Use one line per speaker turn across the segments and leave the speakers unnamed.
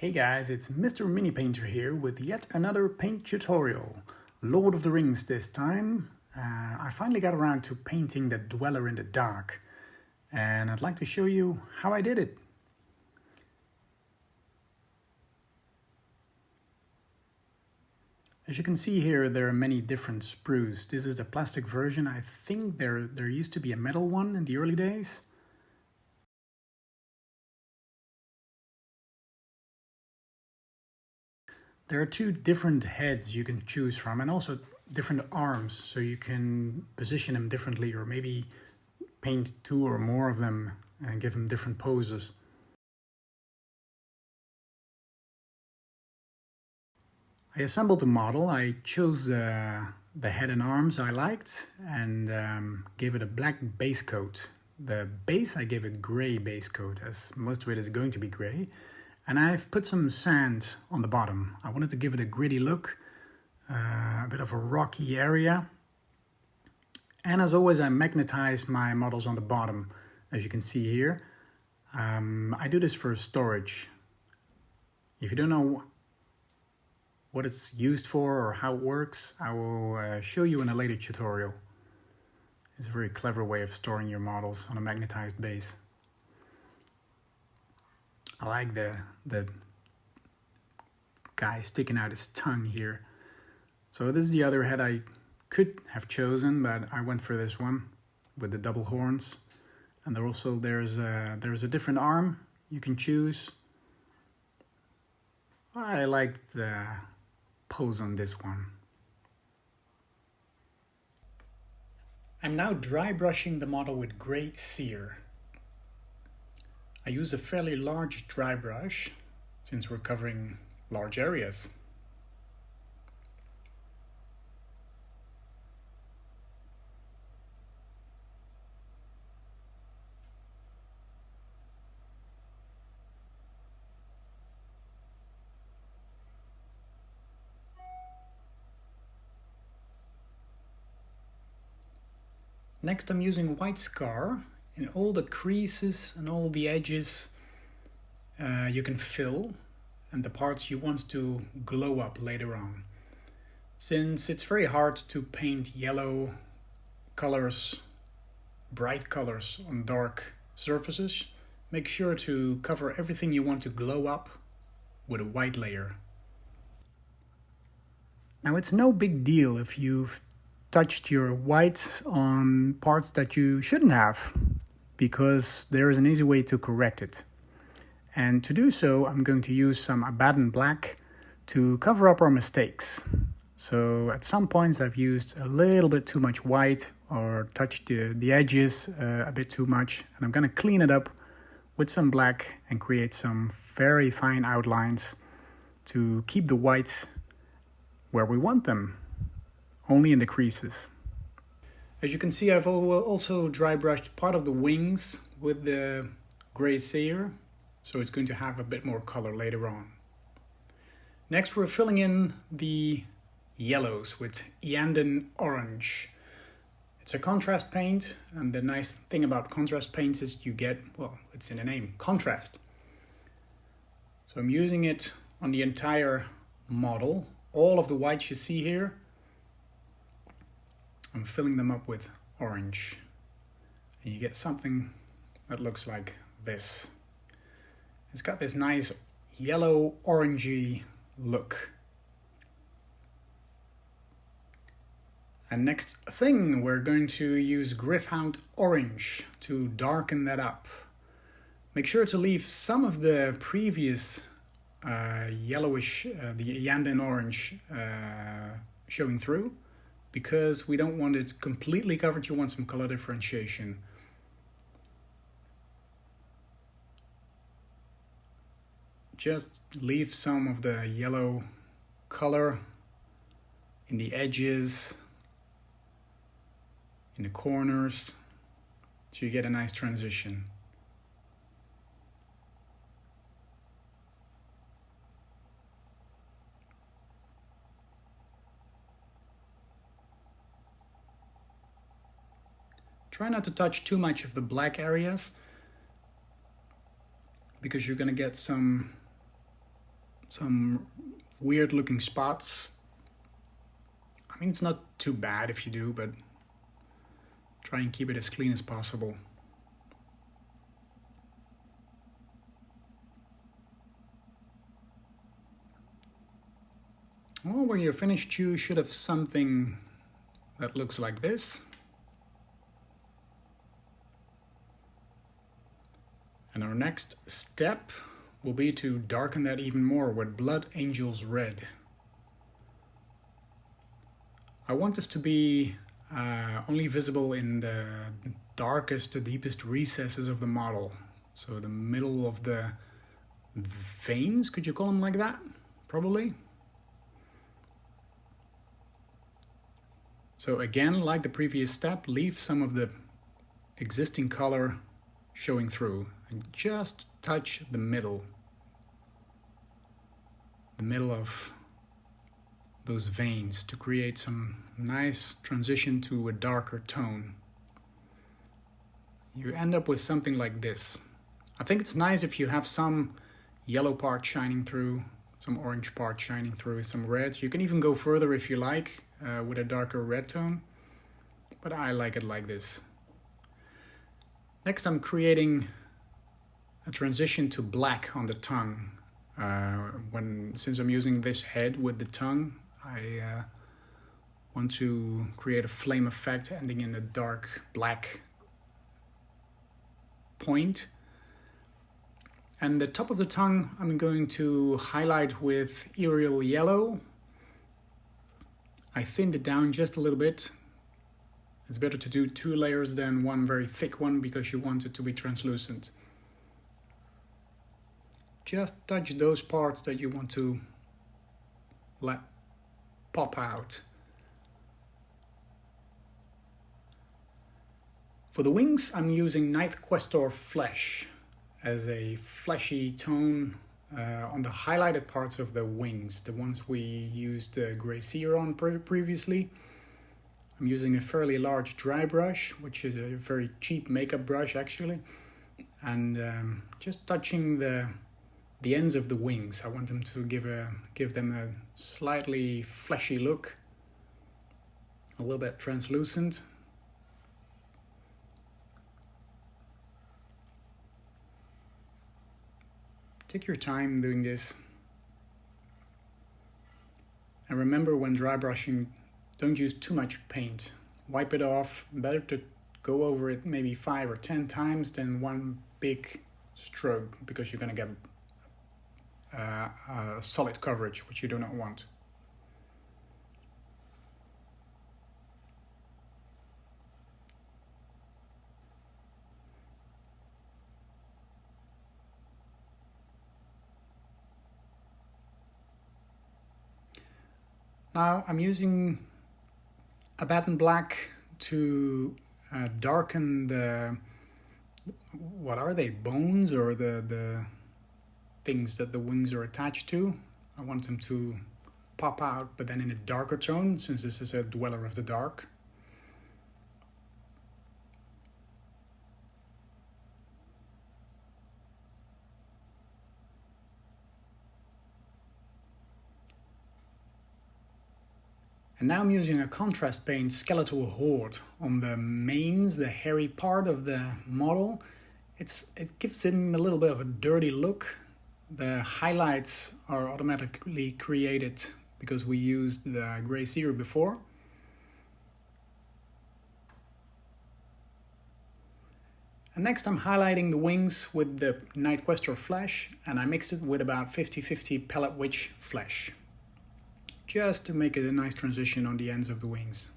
Hey guys, it's Mr. Mini Painter here with yet another paint tutorial. Lord of the Rings this time. I finally got around to painting the Dweller in the Dark, and I'd like to show you how I did it. As you can see here, there are many different sprues. This is the plastic version. I think there used to be a metal one in the early days. There are two different heads you can choose from, and also different arms, so you can position them differently, or maybe paint two or more of them and give them different poses. I assembled the model. I chose the head and arms I liked and gave it a black base coat. The base I gave a gray base coat, as most of it is going to be gray. And I've put some sand on the bottom. I wanted to give it a gritty look, a bit of a rocky area. And as always, I magnetize my models on the bottom, as you can see here. I do this for storage. If you don't know what it's used for or how it works, I will show you in a later tutorial. It's a very clever way of storing your models on a magnetized base. I like the guy sticking out his tongue here. So this is the other head I could have chosen, but I went for this one with the double horns. And there also there's a different arm you can choose. I like the pose on this one. I'm now dry brushing the model with gray cere. I use a fairly large dry brush since we're covering large areas. Next, I'm using white scar. In all the creases and all the edges you can fill, and the parts you want to glow up later on. Since it's very hard to paint yellow colors, bright colors on dark surfaces, make sure to cover everything you want to glow up with a white layer. Now, it's no big deal if you've touched your whites on parts that you shouldn't have, because there is an easy way to correct it. And to do so, I'm going to use some Abaddon black to cover up our mistakes. So at some points I've used a little bit too much white or touched the edges a bit too much, and I'm going to clean it up with some black and create some very fine outlines to keep the whites where we want them, only in the creases. As you can see, I've also dry brushed part of the wings with the gray cere, so it's going to have a bit more color later on. Next, we're filling in the yellows with Iyanden orange. It's a contrast paint, and the nice thing about contrast paints is you get, well, it's in the name, contrast. So I'm using it on the entire model. All of the whites you see here, I'm filling them up with orange, and you get something that looks like this. It's got this nice yellow orangey look. And next thing, we're going to use Gryph-hound orange to darken that up. Make sure to leave some of the previous yellowish, the Iyanden orange showing through, because we don't want it completely covered. You want some color differentiation. Just leave some of the yellow color in the edges, in the corners, so you get a nice transition. Try not to touch too much of the black areas, because you're going to get some some weird looking spots. I mean, it's not too bad if you do, but try and keep it as clean as possible. Well, when you're finished, you should have something that looks like this. And our next step will be to darken that even more with Blood Angels Red. I want this to be only visible in the darkest, the deepest recesses of the model. So the middle of the veins, could you call them like that? Probably. So again, like the previous step, leave some of the existing color showing through and just touch the middle of those veins to create some nice transition to a darker tone. You end up with something like this. I think it's nice if you have some yellow part shining through, some orange part shining through, some reds. You can even go further if you like with a darker red tone, but I like it like this. Next, I'm creating a transition to black on the tongue. Since I'm using this head with the tongue, I want to create a flame effect ending in a dark black point. And the top of the tongue I'm going to highlight with Ethereal Yellow. I thinned it down just a little bit. It's better to do 2 layers than one very thick one because you want it to be translucent. Just touch those parts that you want to let pop out. For the wings, I'm using Night Questor Flesh as a fleshy tone on the highlighted parts of the wings, the ones we used Grey Seer on previously. I'm using a fairly large dry brush, which is a very cheap makeup brush actually, and just touching the ends of the wings. I want them to give them a slightly fleshy look, a little bit translucent. Take your time doing this. And remember, when dry brushing, don't use too much paint. Wipe it off. Better to go over it maybe 5 or 10 times than one big stroke, because you're going to get solid coverage, which you do not want. Now I'm using a batten black to darken the, what are they, bones or the things that the wings are attached to. I want them to pop out, but then in a darker tone, since this is a dweller of the dark. And now I'm using a contrast paint Skeletal Horde on the manes, the hairy part of the model. It gives him a little bit of a dirty look. The highlights are automatically created because we used the Grey Seer before. And next I'm highlighting the wings with the Night Questor Flesh, and I mixed it with about 50-50 Pellet Witch Flesh, just to make it a nice transition on the ends of the wings.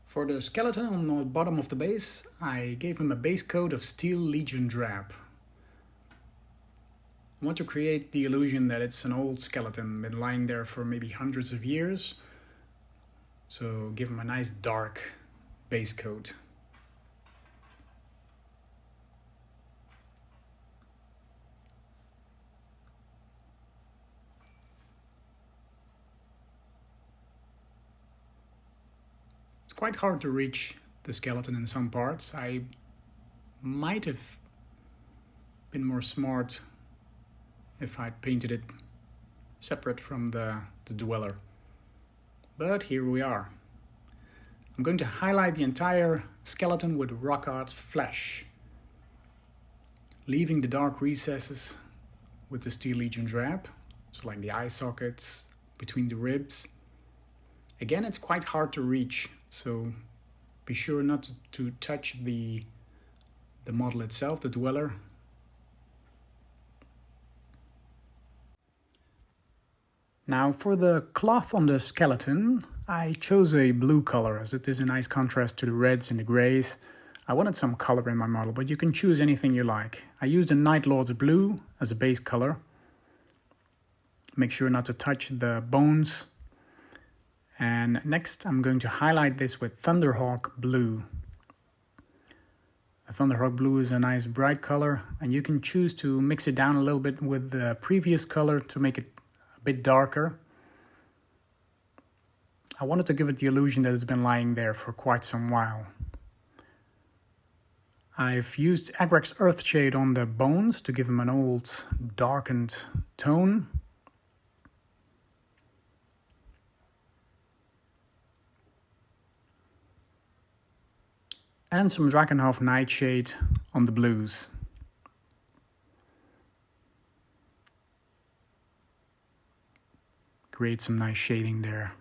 For the skeleton on the bottom of the base, I gave him a base coat of Steel Legion Drab. I want to create the illusion that it's an old skeleton, been lying there for maybe hundreds of years. So give him a nice dark base coat. It's quite hard to reach the skeleton in some parts. I might have been more smart if I'd painted it separate from the dweller. But here we are. I'm going to highlight the entire skeleton with rock art flesh, leaving the dark recesses with the Steel Legion drab, so like the eye sockets between the ribs. Again, it's quite hard to reach, so be sure not to touch the model itself, the dweller. Now for the cloth on the skeleton, I chose a blue color as it is a nice contrast to the reds and the grays. I wanted some color in my model, but you can choose anything you like. I used a Night Lord's blue as a base color. Make sure not to touch the bones. And next I'm going to highlight this with Thunderhawk blue. The Thunderhawk blue is a nice bright color, and you can choose to mix it down a little bit with the previous color to make it bit darker. I wanted to give it the illusion that it's been lying there for quite some while. I've used Agrex's Earthshade on the bones to give them an old darkened tone. And some Drakenhof Nightshade on the blues. Create some nice shading there.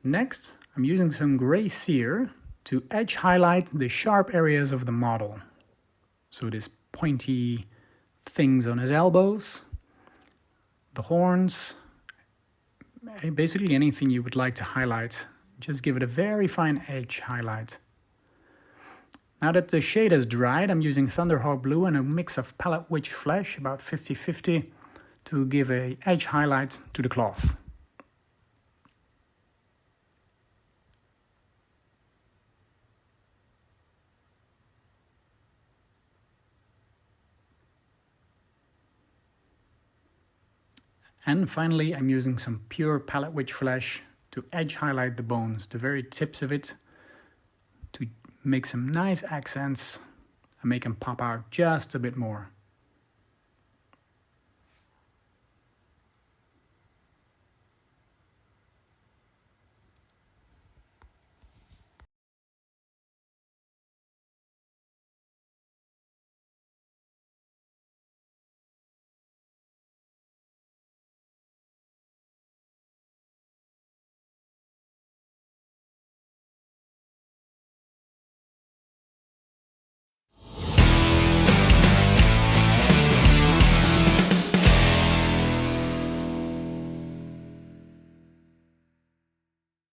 Next, I'm using some gray cere to edge highlight the sharp areas of the model. So this pointy things on his elbows, the horns, basically anything you would like to highlight. Just give it a very fine edge highlight. Now that the shade has dried, I'm using Thunderhawk blue and a mix of Palette Witch Flesh, about 50-50, to give a edge highlight to the cloth. And finally, I'm using some pure Palette Witch Flesh to edge highlight the bones, the very tips of it, to make some nice accents and make them pop out just a bit more.